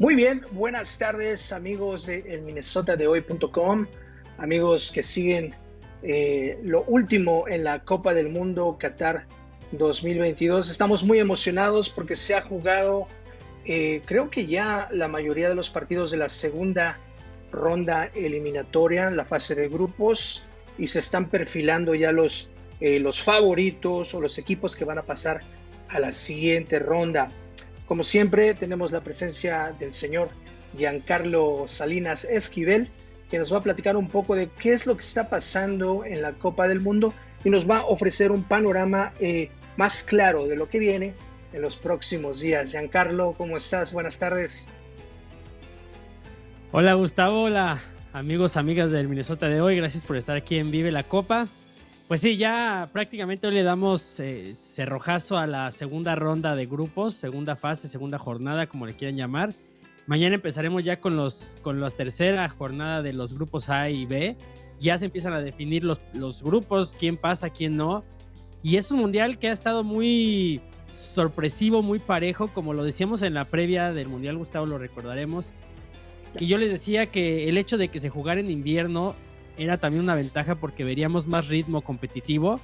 Muy bien, buenas tardes amigos de elminnesotadehoy.com, amigos que siguen lo último en la Copa del Mundo Qatar 2022. Estamos muy emocionados porque se ha jugado, creo que ya la mayoría de los partidos de la segunda ronda eliminatoria, la fase de grupos, y se están perfilando ya los favoritos o los equipos que van a pasar a la siguiente ronda. Como siempre, tenemos la presencia del señor Giancarlo Salinas Esquivel, que nos va a platicar un poco de qué es lo que está pasando en la Copa del Mundo y nos va a ofrecer un panorama más claro de lo que viene en los próximos días. Giancarlo, ¿cómo estás? Buenas tardes. Hola Gustavo, hola amigos, amigas del Minnesota de hoy, gracias por estar aquí en Vive la Copa. Pues sí, ya prácticamente hoy le damos cerrojazo a la segunda ronda de grupos, segunda fase, segunda jornada, como le quieran llamar. Mañana empezaremos ya con la tercera jornada de los grupos A y B. Ya se empiezan a definir los grupos, quién pasa, quién no. Y es un mundial que ha estado muy sorpresivo, muy parejo, como lo decíamos en la previa del mundial, Gustavo, lo recordaremos. Que yo les decía que el hecho de que se jugara en invierno era también una ventaja porque veríamos más ritmo competitivo.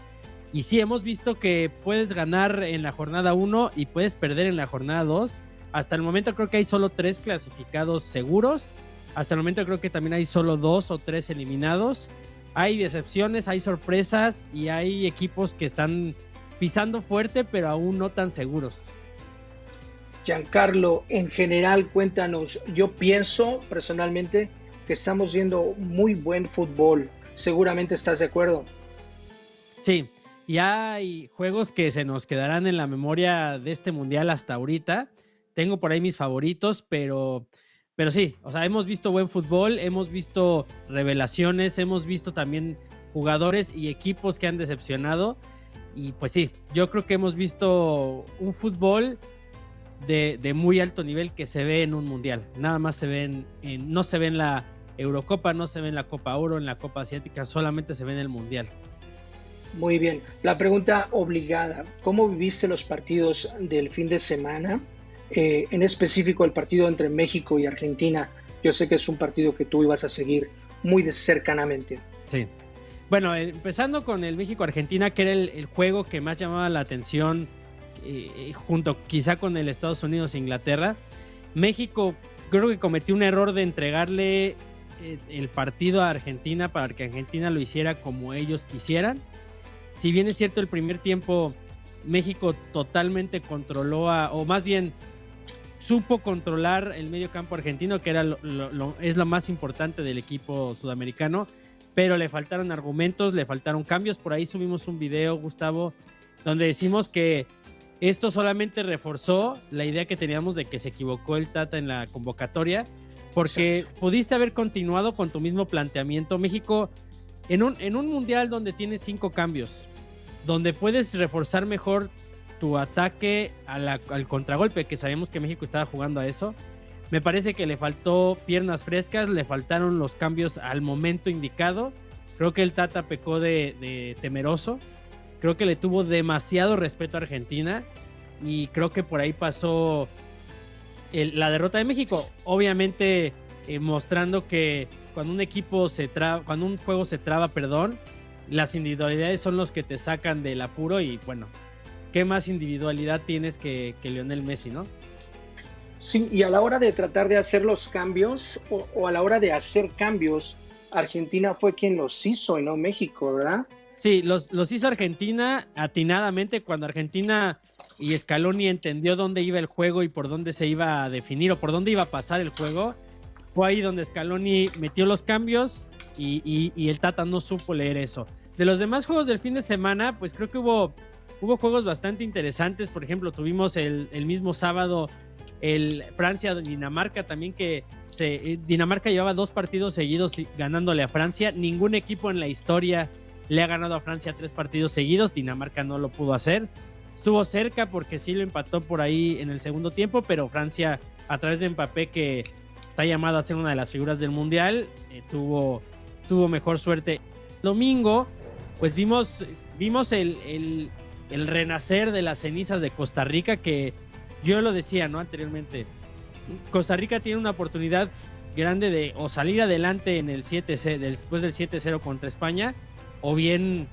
Y sí, hemos visto que puedes ganar en la jornada 1 y puedes perder en la jornada 2. Hasta el momento creo que hay solo 3 clasificados seguros. Hasta el momento creo que también hay solo 2 o 3 eliminados. Hay decepciones, hay sorpresas y hay equipos que están pisando fuerte pero aún no tan seguros. Giancarlo, en general, cuéntanos. Yo pienso personalmente que estamos viendo muy buen fútbol. Seguramente estás de acuerdo. Sí, y hay juegos que se nos quedarán en la memoria de este mundial hasta ahorita. Tengo por ahí mis favoritos, pero sí, o sea, hemos visto buen fútbol, hemos visto revelaciones, hemos visto también jugadores y equipos que han decepcionado. Y pues sí, yo creo que hemos visto un fútbol de muy alto nivel que se ve en un mundial. Nada más se ve no se ve en la Eurocopa, no se ve en la Copa Oro, en la Copa Asiática, solamente se ve en el mundial. Muy bien. La pregunta obligada, ¿cómo viviste los partidos del fin de semana? En específico el partido entre México y Argentina. Yo sé que es un partido que tú ibas a seguir muy de cercanamente. Sí. Bueno, empezando con el México-Argentina, que era el juego que más llamaba la atención, junto quizá con el Estados Unidos-Inglaterra. México creo que cometió un error de entregarle el partido a Argentina para que Argentina lo hiciera como ellos quisieran. Si bien es cierto, el primer tiempo México totalmente controló o más bien supo controlar el medio campo argentino, que era es lo más importante del equipo sudamericano, pero le faltaron argumentos, le faltaron cambios. Por ahí subimos un video, Gustavo, donde decimos que esto solamente reforzó la idea que teníamos de que se equivocó el Tata en la convocatoria, porque pudiste haber continuado con tu mismo planteamiento. México, en un mundial donde tienes 5 cambios, donde puedes reforzar mejor tu ataque al contragolpe, que sabemos que México estaba jugando a eso, me parece que le faltó piernas frescas, le faltaron los cambios al momento indicado. Creo que el Tata pecó de temeroso, creo que le tuvo demasiado respeto a Argentina y creo que por ahí pasó la derrota de México. Obviamente mostrando que cuando un juego se traba, las individualidades son los que te sacan del apuro. Y bueno, ¿qué más individualidad tienes que Lionel Messi, no? Sí, y a la hora de tratar de hacer los cambios o a la hora de hacer cambios, Argentina fue quien los hizo y no México, ¿verdad? Sí, los hizo Argentina atinadamente cuando Argentina y Scaloni entendió dónde iba el juego y por dónde se iba a definir o por dónde iba a pasar el juego. Fue ahí donde Scaloni metió los cambios y el Tata no supo leer eso. De los demás juegos del fin de semana, pues creo que hubo juegos bastante interesantes. Por ejemplo, tuvimos el mismo sábado el Francia-Dinamarca también, que Dinamarca llevaba 2 partidos seguidos ganándole a Francia. Ningún equipo en la historia le ha ganado a Francia 3 partidos seguidos. Dinamarca no lo pudo hacer. Estuvo cerca porque sí lo empató por ahí en el segundo tiempo, pero Francia, a través de Mbappé, que está llamado a ser una de las figuras del mundial, tuvo mejor suerte. Domingo, pues vimos el renacer de las cenizas de Costa Rica, que yo lo decía, ¿no? Anteriormente, Costa Rica tiene una oportunidad grande de o salir adelante en el 7-0, después del 7-0 contra España, o bien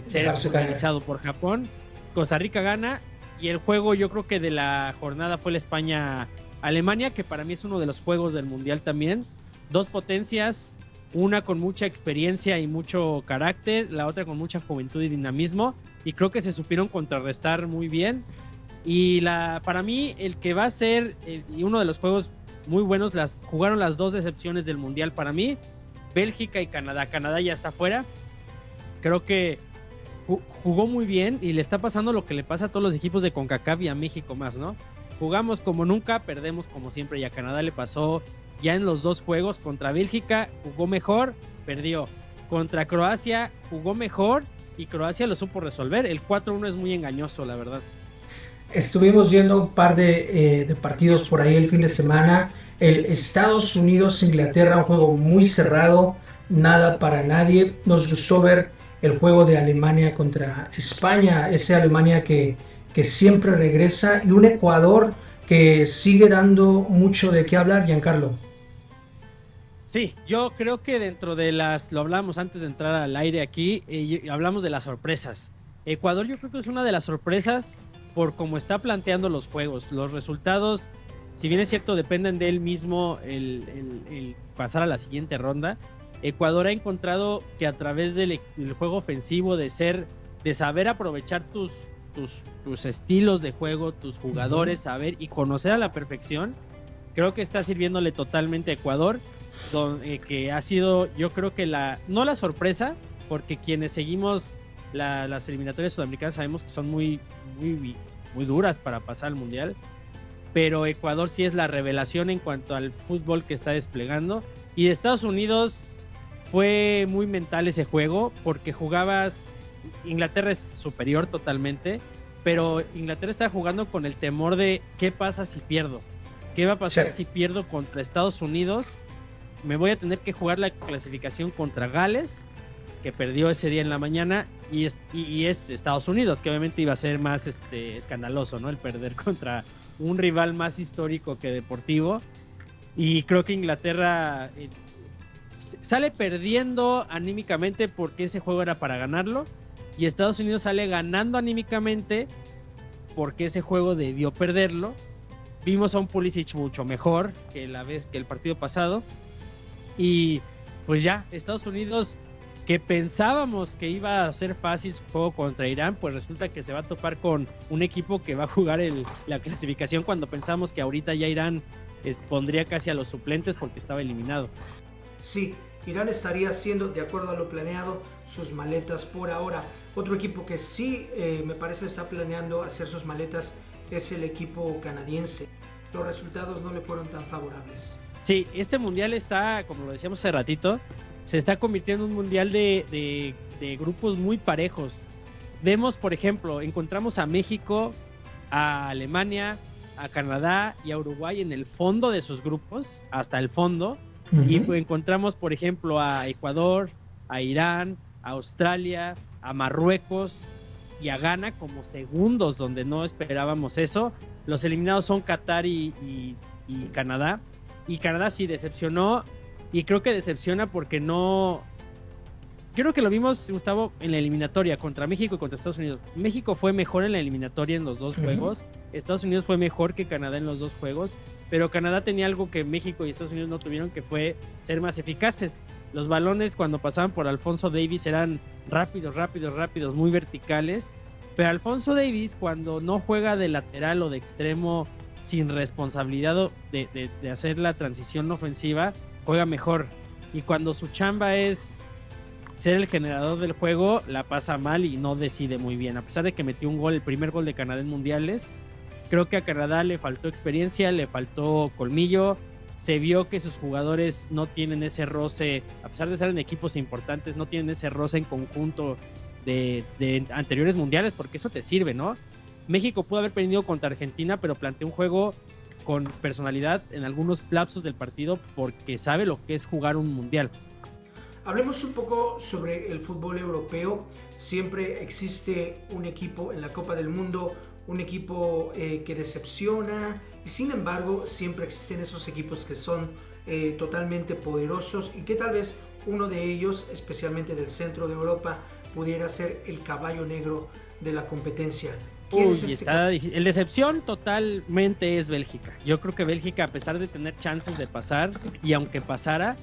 ser organizado por Japón. Costa Rica gana, y el juego yo creo que de la jornada fue la España-Alemania, que para mí es uno de los juegos del Mundial también. Dos potencias, una con mucha experiencia y mucho carácter, la otra con mucha juventud y dinamismo, y creo que se supieron contrarrestar muy bien. Y para mí el que va a ser y uno de los juegos muy buenos, jugaron las dos decepciones del Mundial para mí, Bélgica y Canadá. Canadá ya está fuera, creo que jugó muy bien y le está pasando lo que le pasa a todos los equipos de CONCACAF y a México más, ¿no? Jugamos como nunca, perdemos como siempre, y a Canadá le pasó ya en los dos juegos. Contra Bélgica jugó mejor, perdió. Contra Croacia jugó mejor y Croacia lo supo resolver. El 4-1 es muy engañoso, la verdad. Estuvimos viendo un par de partidos por ahí el fin de semana. El Estados Unidos-Inglaterra, un juego muy cerrado, nada para nadie. Nos gustó ver el juego de Alemania contra España, ese Alemania que siempre regresa, y un Ecuador que sigue dando mucho de qué hablar, Giancarlo. Sí, yo creo que dentro de lo hablamos antes de entrar al aire aquí, hablamos de las sorpresas. Ecuador yo creo que es una de las sorpresas por cómo está planteando los juegos. Los resultados, si bien es cierto, dependen de él mismo el pasar a la siguiente ronda. Ecuador ha encontrado que a través del juego ofensivo, de saber aprovechar tus estilos de juego, tus jugadores, saber y conocer a la perfección, creo que está sirviéndole totalmente a Ecuador, que ha sido, yo creo que no la sorpresa, porque quienes seguimos las eliminatorias sudamericanas sabemos que son muy, muy, muy duras para pasar al Mundial, pero Ecuador sí es la revelación en cuanto al fútbol que está desplegando. Y de Estados Unidos fue muy mental ese juego, porque Inglaterra es superior totalmente, pero Inglaterra está jugando con el temor de ¿qué pasa si pierdo? ¿Qué va a pasar si pierdo contra Estados Unidos? Me voy a tener que jugar la clasificación contra Gales, que perdió ese día en la mañana, y es Estados Unidos, que obviamente iba a ser más escandaloso, ¿no? El perder contra un rival más histórico que deportivo. Y creo que Inglaterra sale perdiendo anímicamente porque ese juego era para ganarlo, y Estados Unidos sale ganando anímicamente porque ese juego debió perderlo. Vimos a un Pulisic mucho mejor que el partido pasado, y pues ya Estados Unidos, que pensábamos que iba a ser fácil su juego contra Irán, pues resulta que se va a topar con un equipo que va a jugar la clasificación, cuando pensamos que ahorita ya Irán pondría casi a los suplentes porque estaba eliminado. Sí, Irán estaría haciendo, de acuerdo a lo planeado, sus maletas por ahora. Otro equipo que sí me parece está planeando hacer sus maletas es el equipo canadiense. Los resultados no le fueron tan favorables. Sí, este mundial está, como lo decíamos hace ratito, se está convirtiendo en un mundial de grupos muy parejos. Vemos, por ejemplo, encontramos a México, a Alemania, a Canadá y a Uruguay en el fondo de sus grupos, hasta el fondo. Y pues encontramos, por ejemplo, a Ecuador, a Irán, a Australia, a Marruecos y a Ghana como segundos, donde no esperábamos eso. Los eliminados son Qatar y Canadá. Y Canadá sí decepcionó, y creo que decepciona porque no... Creo que lo vimos, Gustavo, en la eliminatoria contra México y contra Estados Unidos. México fue mejor en la eliminatoria en los dos juegos. Estados Unidos fue mejor que Canadá en los dos juegos. Pero Canadá tenía algo que México y Estados Unidos no tuvieron, que fue ser más eficaces. Los balones cuando pasaban por Alfonso Davies eran rápidos, muy verticales. Pero Alfonso Davies, cuando no juega de lateral o de extremo sin responsabilidad de hacer la transición ofensiva, juega mejor. Y cuando su chamba es ser el generador del juego, la pasa mal y no decide muy bien. A pesar de que metió un gol, el primer gol de Canadá en mundiales, creo que a Canadá le faltó experiencia, le faltó colmillo. Se vio que sus jugadores no tienen ese roce, a pesar de estar en equipos importantes, no tienen ese roce en conjunto de anteriores mundiales, porque eso te sirve, ¿no? México pudo haber perdido contra Argentina, pero planteó un juego con personalidad en algunos lapsos del partido, porque sabe lo que es jugar un mundial. Hablemos un poco sobre el fútbol europeo. Siempre existe un equipo en la Copa del Mundo, un equipo que decepciona, y sin embargo siempre existen esos equipos que son totalmente poderosos y que tal vez uno de ellos, especialmente del centro de Europa, pudiera ser el caballo negro de la competencia. El decepción totalmente es Bélgica. Yo creo que Bélgica, a pesar de tener chances de pasar, y aunque pasara,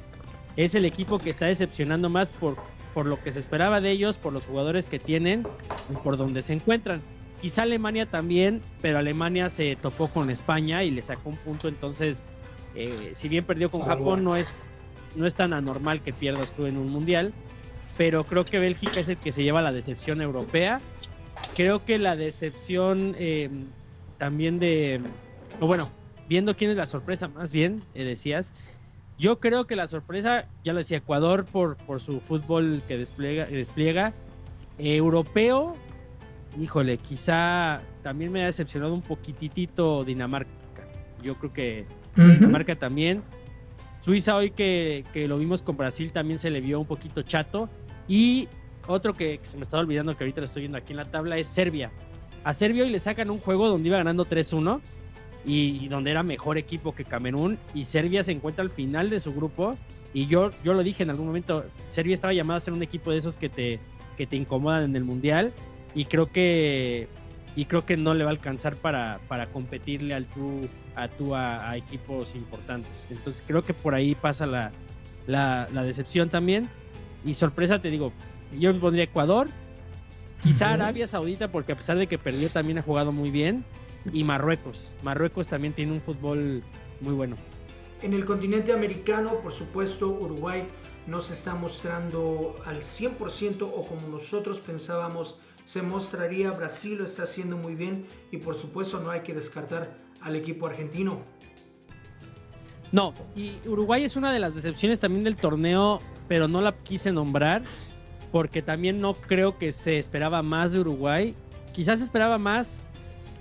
es el equipo que está decepcionando más por lo que se esperaba de ellos, por los jugadores que tienen y por donde se encuentran. Quizá Alemania también, pero Alemania se topó con España y le sacó un punto. Entonces, si bien perdió con Japón, no es tan anormal que pierdas tú en un mundial, pero creo que Bélgica es el que se lleva la decepción europea. Creo que la decepción también viendo quién es la sorpresa, más bien, decías, yo creo que la sorpresa, ya lo decía, Ecuador por su fútbol que despliega. Europeo, híjole, quizá también me ha decepcionado un poquitito Dinamarca. Yo creo que Dinamarca también. Suiza, hoy que lo vimos con Brasil, también se le vio un poquito chato. Y otro que se me estaba olvidando, que ahorita lo estoy viendo aquí en la tabla, es Serbia. A Serbia hoy le sacan un juego donde iba ganando 3-1 y donde era mejor equipo que Camerún, y Serbia se encuentra al final de su grupo, y yo lo dije en algún momento, Serbia estaba llamada a ser un equipo de esos que te incomodan en el mundial, y creo que no le va a alcanzar para competirle a equipos importantes. Entonces creo que por ahí pasa la decepción también. Y sorpresa, te digo, yo me pondría Ecuador, quizá Arabia Saudita, porque a pesar de que perdió también ha jugado muy bien, y Marruecos también tiene un fútbol muy bueno. En el continente americano, por supuesto, Uruguay no se está mostrando al 100% o como nosotros pensábamos se mostraría. Brasil lo está haciendo muy bien, y por supuesto no hay que descartar al equipo argentino. No, y Uruguay es una de las decepciones también del torneo, pero no la quise nombrar porque también no creo que se esperaba más de Uruguay. Quizás se esperaba más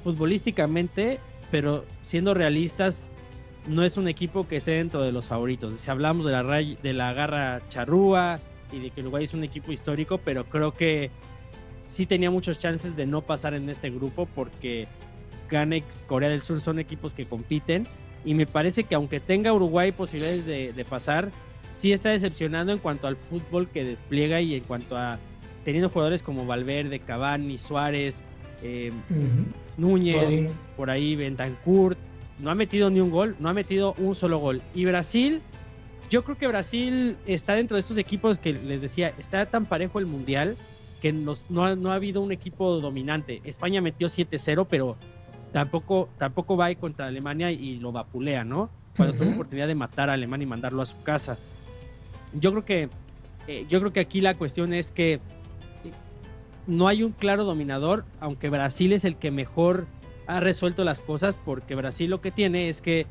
futbolísticamente, pero siendo realistas, no es un equipo que esté dentro de los favoritos. Si hablamos de la garra charrúa y de que Uruguay es un equipo histórico, pero creo que sí tenía muchas chances de no pasar en este grupo, porque Ghana y Corea del Sur son equipos que compiten, y me parece que aunque tenga Uruguay posibilidades de pasar, sí está decepcionando en cuanto al fútbol que despliega y en cuanto a teniendo jugadores como Valverde, Cavani, Suárez, Núñez, por ahí Bentancur. No ha metido ni un gol, no ha metido un solo gol. Y Brasil, yo creo que Brasil está dentro de estos equipos que les decía, está tan parejo el mundial que no ha habido un equipo dominante. España metió 7-0, pero tampoco va ahí contra Alemania y lo vapulea, ¿no? Cuando tuvo oportunidad de matar a Alemania y mandarlo a su casa. Yo creo que aquí la cuestión es que no hay un claro dominador, aunque Brasil es el que mejor ha resuelto las cosas, porque Brasil lo que tiene es que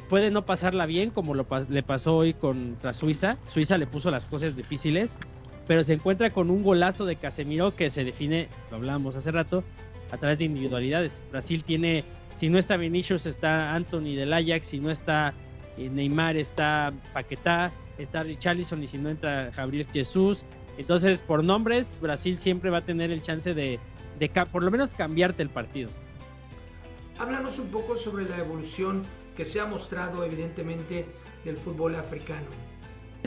puede no pasarla bien, como le pasó hoy contra Suiza. Suiza le puso las cosas difíciles, pero se encuentra con un golazo de Casemiro que se define, lo hablábamos hace rato, a través de individualidades. Brasil tiene, si no está Vinicius, está Anthony del Ajax, si no está Neymar, está Paquetá, está Richarlison, y si no entra Gabriel Jesús. Entonces, por nombres, Brasil siempre va a tener el chance de por lo menos cambiarte el partido. Háblanos un poco sobre la evolución que se ha mostrado evidentemente del fútbol africano.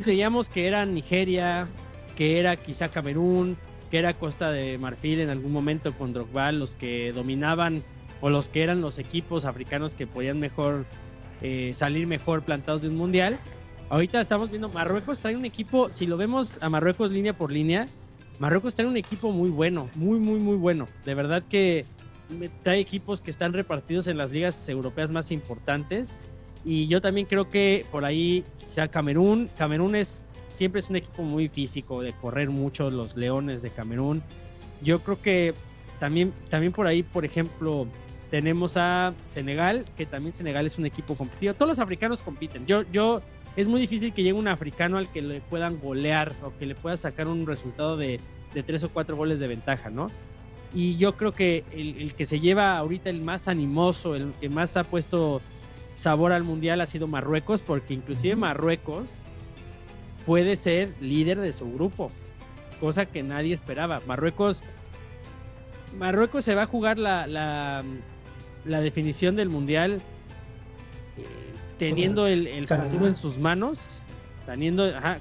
Veíamos que era Nigeria, que era quizá Camerún, que era Costa de Marfil en algún momento con Drogba, los que dominaban, o los que eran los equipos africanos que podían mejor salir mejor plantados de un mundial. Ahorita estamos viendo Marruecos trae un equipo, si lo vemos a Marruecos línea por línea, Marruecos trae un equipo muy bueno, muy bueno. De verdad que trae equipos que están repartidos en las ligas europeas más importantes, y yo también creo que por ahí quizá Camerún siempre es un equipo muy físico, de correr mucho, los Leones de Camerún. Yo creo que también por ahí, por ejemplo, tenemos a Senegal, que también Senegal es un equipo competitivo. Todos los africanos compiten. Es muy difícil que llegue un africano al que le puedan golear o que le pueda sacar un resultado de 3 o 4 goles de ventaja, ¿no? Y yo creo que el que se lleva ahorita el más animoso, el que más ha puesto sabor al mundial ha sido Marruecos, porque inclusive Marruecos puede ser líder de su grupo, cosa que nadie esperaba. Marruecos se va a jugar la definición del mundial teniendo el futuro en sus manos,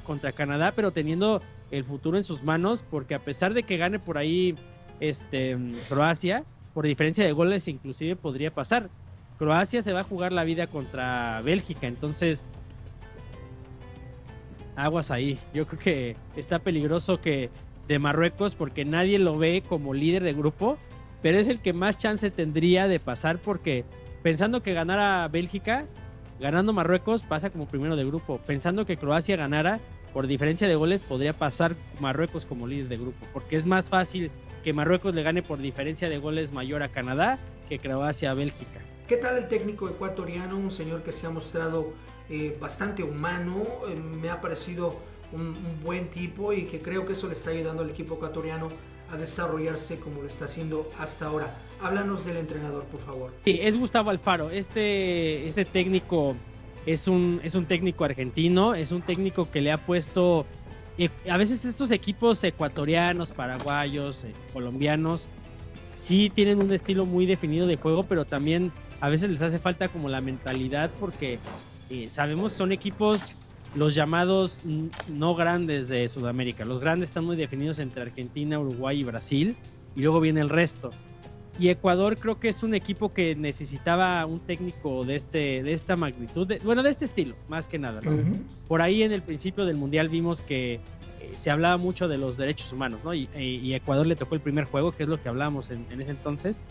contra Canadá, pero teniendo el futuro en sus manos, porque a pesar de que gane por ahí Croacia, por diferencia de goles inclusive podría pasar. Croacia se va a jugar la vida contra Bélgica, entonces aguas ahí. Yo creo que está peligroso que de Marruecos, porque nadie lo ve como líder de grupo, pero es el que más chance tendría de pasar, porque pensando que ganara Bélgica, ganando Marruecos pasa como primero de grupo. Pensando que Croacia ganara, por diferencia de goles podría pasar Marruecos como líder de grupo, porque es más fácil que Marruecos le gane por diferencia de goles mayor a Canadá que Croacia a Bélgica. ¿Qué tal el técnico ecuatoriano? Un señor que se ha mostrado bastante humano, me ha parecido un buen tipo, y que creo que eso le está ayudando al equipo ecuatoriano a desarrollarse como lo está haciendo hasta ahora. Háblanos del entrenador, por favor. Sí, es Gustavo Alfaro. Ese técnico es un técnico argentino, es un técnico que le ha puesto a veces estos equipos ecuatorianos, paraguayos, colombianos, sí tienen un estilo muy definido de juego, pero también a veces les hace falta como la mentalidad, porque sabemos son equipos los llamados no grandes de Sudamérica. Los grandes están muy definidos entre Argentina, Uruguay y Brasil, y luego viene el resto. Y Ecuador creo que es un equipo que necesitaba un técnico de esta magnitud, de este estilo, más que nada, ¿no? Uh-huh. Por ahí en el principio del Mundial vimos que se hablaba mucho de los derechos humanos, ¿no? Y Ecuador le tocó el primer juego, que es lo que hablábamos en ese entonces.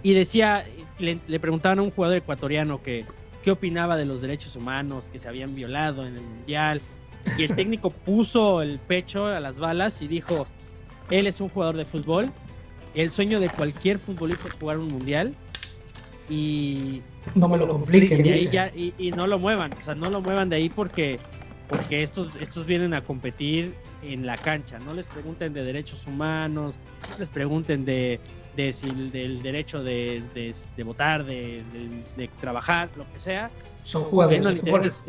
Y decía, le preguntaban a un jugador ecuatoriano qué opinaba de los derechos humanos que se habían violado en el Mundial. Y el técnico puso el pecho a las balas y dijo, él es un jugador de fútbol. El sueño de cualquier futbolista es jugar un mundial, y no me lo compliquen. Y no lo muevan, o sea, no lo muevan de ahí, porque estos vienen a competir en la cancha. No les pregunten de derechos humanos, no les pregunten del derecho de votar, de trabajar, lo que sea. Son jugadores.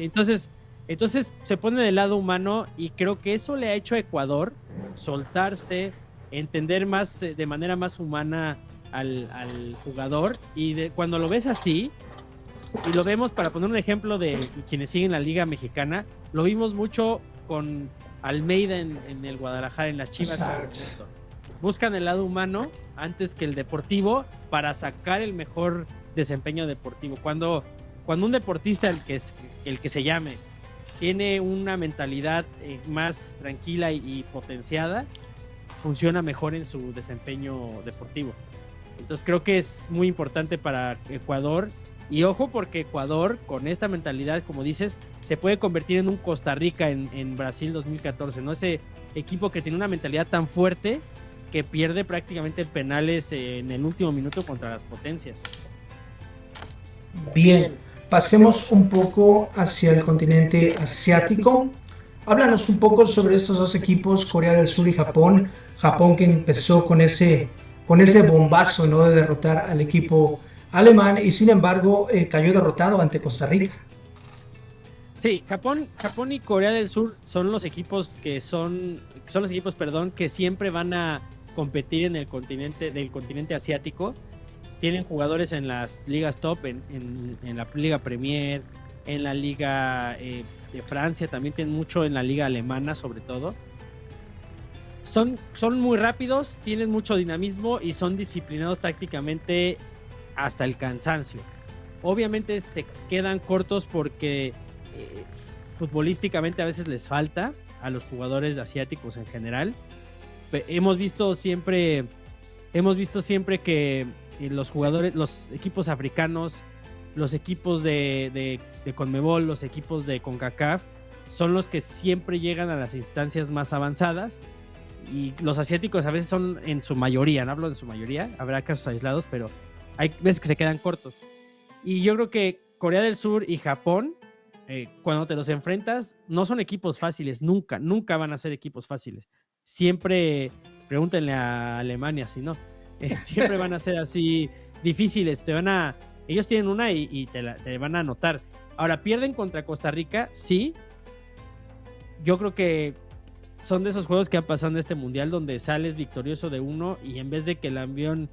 Entonces se pone del lado humano, y creo que eso le ha hecho a Ecuador soltarse, entender más de manera más humana al jugador, y cuando lo ves así, y lo vemos, para poner un ejemplo de quienes siguen la Liga Mexicana, lo vimos mucho con Almeida en el Guadalajara, en las Chivas. Buscan el lado humano antes que el deportivo para sacar el mejor desempeño deportivo. Cuando un deportista, el que se llame, tiene una mentalidad más tranquila y potenciada, funciona mejor en su desempeño deportivo. Entonces creo que es muy importante para Ecuador, y ojo, porque Ecuador con esta mentalidad, como dices, se puede convertir en un Costa Rica en Brasil 2014, ¿no? Ese equipo que tiene una mentalidad tan fuerte que pierde prácticamente penales en el último minuto contra las potencias. Bien, pasemos un poco hacia el continente asiático. Háblanos un poco sobre estos dos equipos, Corea del Sur y Japón. Japón, que empezó con ese bombazo, ¿no?, de derrotar al equipo alemán, y sin embargo cayó derrotado ante Costa Rica. Sí, Japón y Corea del Sur son los equipos que que siempre van a competir en el continente asiático. Tienen jugadores en las ligas top, en la Liga Premier, en la Liga de Francia, también tienen mucho en la Liga alemana, sobre todo. Son muy rápidos, tienen mucho dinamismo y son disciplinados tácticamente hasta el cansancio. Obviamente se quedan cortos porque futbolísticamente a veces les falta a los jugadores asiáticos en general. Hemos visto siempre que los equipos africanos, los equipos de CONMEBOL, los equipos de CONCACAF son los que siempre llegan a las instancias más avanzadas, y los asiáticos a veces son, en su mayoría, no hablo de su mayoría, habrá casos aislados, pero hay veces que se quedan cortos. Y yo creo que Corea del Sur y Japón, cuando te los enfrentas, no son equipos fáciles, nunca van a ser equipos fáciles. Siempre, pregúntenle a Alemania si no, siempre van a ser así difíciles. Ellos tienen una y te van a anotar. Ahora, pierden contra Costa Rica, sí. Yo creo que son de esos juegos que han pasado en este mundial, donde sales victorioso de uno, y en vez de que el avión,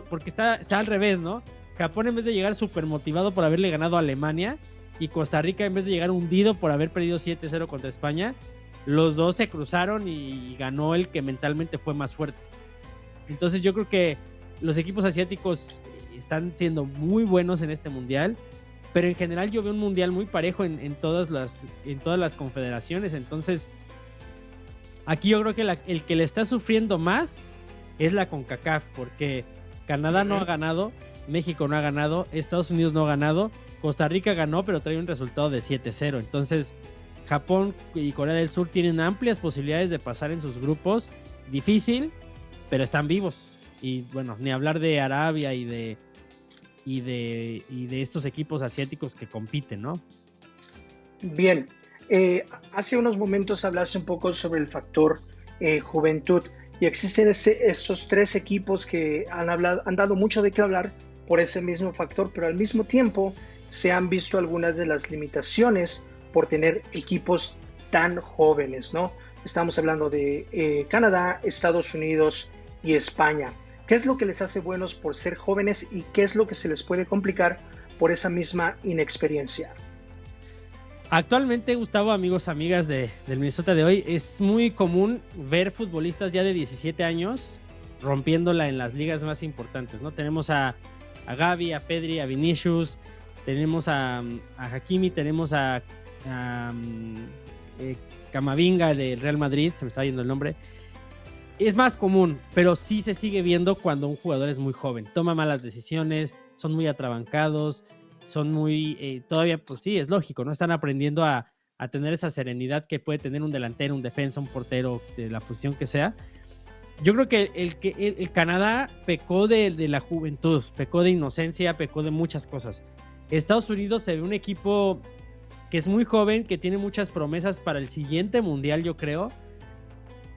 porque está al revés, ¿no? Japón en vez de llegar súper motivado por haberle ganado a Alemania, y Costa Rica en vez de llegar hundido por haber perdido 7-0 contra España, los dos se cruzaron y ganó el que mentalmente fue más fuerte. Entonces yo creo que los equipos asiáticos están siendo muy buenos en este mundial, pero en general yo veo un mundial muy parejo en todas las confederaciones. Entonces aquí yo creo que el que le está sufriendo más es la CONCACAF, porque Canadá no ha ganado, México no ha ganado, Estados Unidos no ha ganado, Costa Rica ganó, pero trae un resultado de 7-0. Entonces Japón y Corea del Sur tienen amplias posibilidades de pasar en sus grupos. Difícil, pero están vivos. Y bueno, ni hablar de Arabia y de estos equipos asiáticos que compiten, ¿no? Bien, hace unos momentos hablaste un poco sobre el factor juventud, y existen estos 3 equipos que han dado mucho de qué hablar por ese mismo factor, pero al mismo tiempo se han visto algunas de las limitaciones por tener equipos tan jóvenes, ¿no? Estamos hablando de Canadá, Estados Unidos y España. ¿Qué es lo que les hace buenos por ser jóvenes y qué es lo que se les puede complicar por esa misma inexperiencia? Actualmente, Gustavo, amigos, amigas del Minnesota de hoy, es muy común ver futbolistas ya de 17 años rompiéndola en las ligas más importantes, ¿no? Tenemos a Gavi, a Pedri, a Vinicius, tenemos a Hakimi, tenemos a Camavinga del Real Madrid, se me está yendo el nombre. Es más común, pero sí se sigue viendo cuando un jugador es muy joven, toma malas decisiones, son muy atrabancados, son muy, todavía, pues sí, es lógico, ¿no? Están aprendiendo a tener esa serenidad que puede tener un delantero, un defensa, un portero, de la posición que sea. Yo creo que el Canadá pecó de la juventud, pecó de inocencia, pecó de muchas cosas. Estados Unidos se ve un equipo que es muy joven, que tiene muchas promesas para el siguiente mundial, yo creo,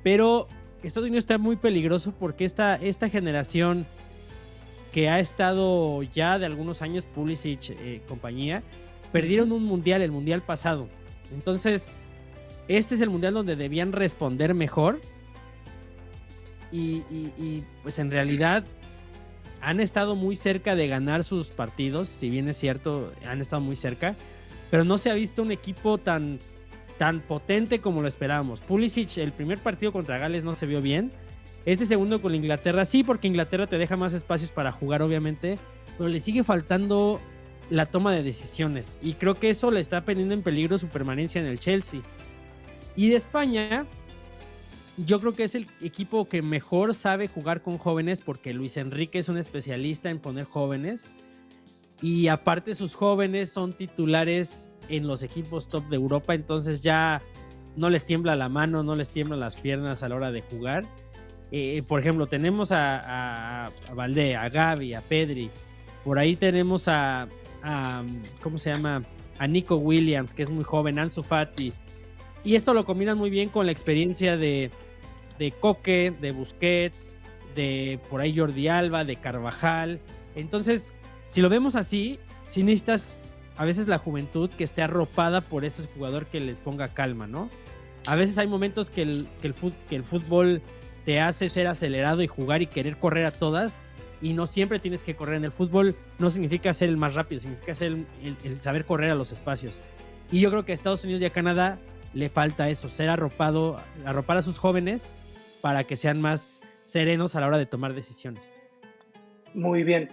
pero Estados Unidos está muy peligroso porque esta generación que ha estado ya de algunos años, Pulisic, compañía, perdieron un mundial, el mundial pasado. Entonces, este es el mundial donde debían responder mejor y pues en realidad han estado muy cerca de ganar sus partidos, si bien es cierto, han estado muy cerca, pero no se ha visto un equipo tan potente como lo esperábamos. Pulisic, el primer partido contra Gales no se vio bien. Este segundo con Inglaterra, sí, porque Inglaterra te deja más espacios para jugar, obviamente, pero le sigue faltando la toma de decisiones. Y creo que eso le está poniendo en peligro su permanencia en el Chelsea. Y de España, yo creo que es el equipo que mejor sabe jugar con jóvenes, porque Luis Enrique es un especialista en poner jóvenes. Y aparte sus jóvenes son titulares en los equipos top de Europa, entonces ya no les tiembla la mano, no les tiemblan las piernas a la hora de jugar. Por ejemplo, tenemos a Valdé, a Gavi, a Pedri. Por ahí tenemos a ¿cómo se llama? A Nico Williams, que es muy joven, Ansu Fati. Y esto lo combinan muy bien con la experiencia de Koke, de Busquets, de por ahí Jordi Alba, de Carvajal. Entonces, si lo vemos así, sí necesitas a veces la juventud que esté arropada por ese jugador que les ponga calma, ¿no? A veces hay momentos que el fútbol te hace ser acelerado y jugar y querer correr a todas, y no siempre tienes que correr. En el fútbol no significa ser el más rápido, significa ser el saber correr a los espacios. Y yo creo que a Estados Unidos y a Canadá le falta eso, ser arropar a sus jóvenes para que sean más serenos a la hora de tomar decisiones. Muy bien.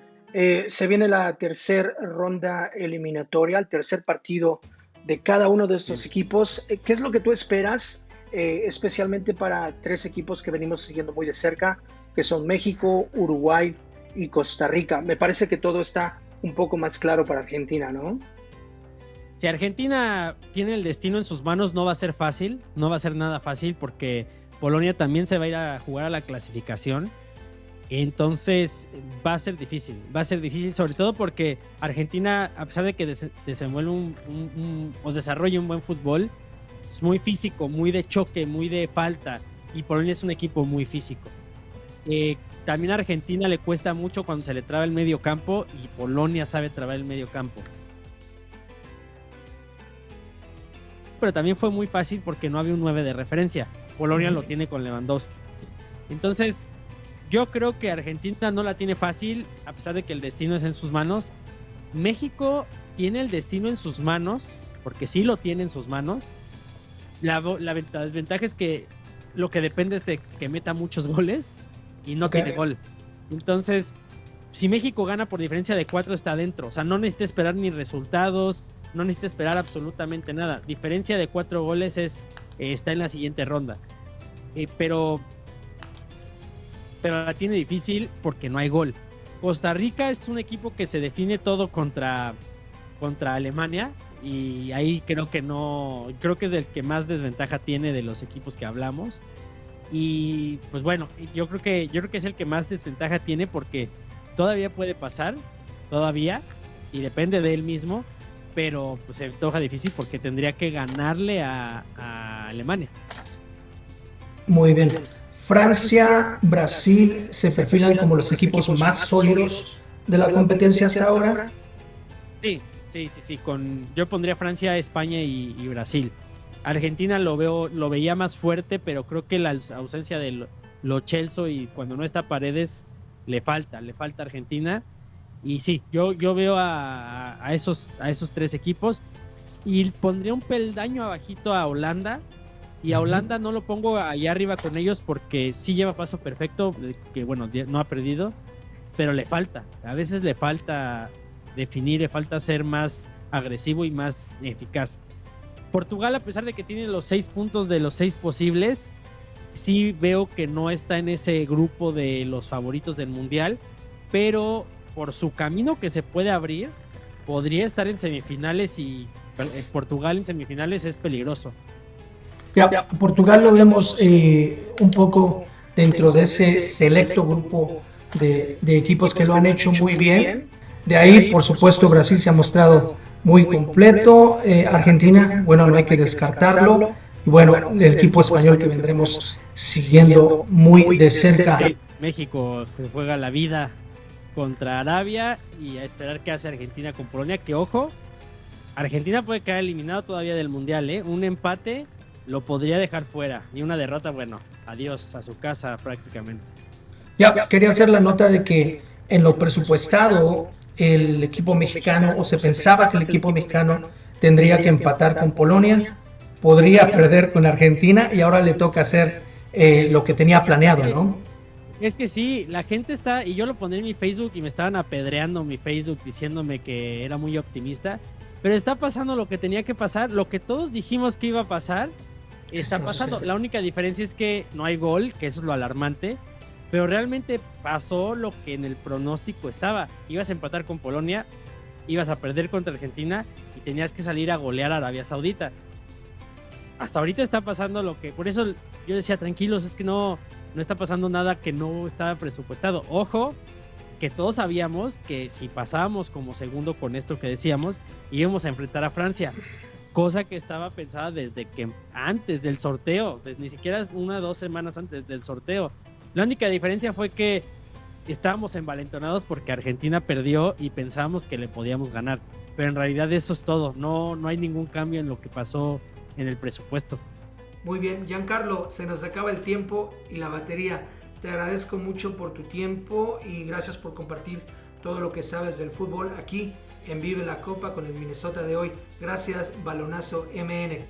Se viene la tercera ronda eliminatoria, el tercer partido de cada uno de estos equipos. ¿Qué es lo que tú esperas, especialmente para 3 equipos que venimos siguiendo muy de cerca, que son México, Uruguay y Costa Rica? Me parece que todo está un poco más claro para Argentina, ¿no? Si Argentina tiene el destino en sus manos, no va a ser fácil, no va a ser nada fácil, porque Polonia también se va a ir a jugar a la clasificación. Entonces va a ser difícil, sobre todo porque Argentina, a pesar de que desenvuelve o desarrolla un buen fútbol, es muy físico, muy de choque, muy de falta, y Polonia es un equipo muy físico. También a Argentina le cuesta mucho cuando se le traba el medio campo, y Polonia sabe trabar el medio campo. Pero también fue muy fácil porque no había un 9 de referencia. Polonia lo tiene con Lewandowski. Entonces, Yo creo que Argentina no la tiene fácil, a pesar de que el destino es en sus manos. México tiene el destino en sus manos, porque sí lo tiene en sus manos. La desventaja es que lo que depende es de que meta muchos goles y no tiene gol. Entonces, si México gana por diferencia de 4, está adentro. O sea, no necesita esperar ni resultados, no necesita esperar absolutamente nada. Diferencia de 4 goles está en la siguiente ronda. Pero la tiene difícil porque no hay gol. Costa Rica es un equipo que se define todo contra Alemania, y ahí creo que es el que más desventaja tiene de los equipos que hablamos. Y pues bueno, yo creo que es el que más desventaja tiene, porque todavía puede pasar, y depende de él mismo, pero pues se antoja difícil porque tendría que ganarle a Alemania. Muy bien. Francia, Brasil se perfilan como los equipos más sólidos de la competencia hasta ahora. Sí. Yo pondría Francia, España y Brasil. Argentina lo veía más fuerte, pero creo que la ausencia de Lo Celso y cuando no está Paredes le falta a Argentina. Y sí, yo veo a esos 3 equipos, y pondría un peldaño abajito a Holanda. Y a Holanda no lo pongo allá arriba con ellos porque sí lleva paso perfecto, que bueno, no ha perdido, pero a veces le falta definir, le falta ser más agresivo y más eficaz. Portugal, a pesar de que tiene los 6 puntos de los 6 posibles, sí veo que no está en ese grupo de los favoritos del Mundial, pero por su camino que se puede abrir, podría estar en semifinales, y Portugal en semifinales es peligroso. Ya, Portugal lo vemos un poco dentro de ese selecto grupo de equipos que lo han hecho muy bien. De ahí, por supuesto, Brasil se ha mostrado muy completo. Argentina, bueno, no hay que descartarlo. Y bueno, el equipo español que vendremos siguiendo muy de cerca. México juega la vida contra Arabia, y a esperar qué hace Argentina con Polonia, que ojo, Argentina puede quedar eliminado todavía del Mundial, ¿eh? Un empate lo podría dejar fuera, y una derrota, bueno, adiós a su casa prácticamente. Ya, quería hacer la nota de que en lo presupuestado el equipo mexicano, o se pensaba que el equipo mexicano tendría que empatar con Polonia, podría perder con Argentina, y ahora le toca hacer lo que tenía planeado, ¿no? Es que sí, la gente está, y yo lo pondré en mi Facebook y me estaban apedreando mi Facebook diciéndome que era muy optimista, pero está pasando lo que tenía que pasar, lo que todos dijimos que iba a pasar, está pasando. La única diferencia es que no hay gol, que eso es lo alarmante, pero realmente pasó lo que en el pronóstico estaba. Ibas a empatar con Polonia, ibas a perder contra Argentina y tenías que salir a golear a Arabia Saudita. Hasta ahorita está pasando lo que, por eso yo decía, tranquilos, es que no está pasando nada que no estaba presupuestado. Ojo, que todos sabíamos que si pasábamos como segundo con esto que decíamos, íbamos a enfrentar a Francia, cosa que estaba pensada desde que antes del sorteo, ni siquiera 1 o 2 semanas antes del sorteo. La única diferencia fue que estábamos envalentonados porque Argentina perdió y pensábamos que le podíamos ganar, pero en realidad eso es todo, no hay ningún cambio en lo que pasó en el presupuesto. Muy bien, Giancarlo, se nos acaba el tiempo y la batería. Te agradezco mucho por tu tiempo y gracias por compartir todo lo que sabes del fútbol aquí en Vive la Copa con el Minnesota de hoy. Gracias, Balonazo MN.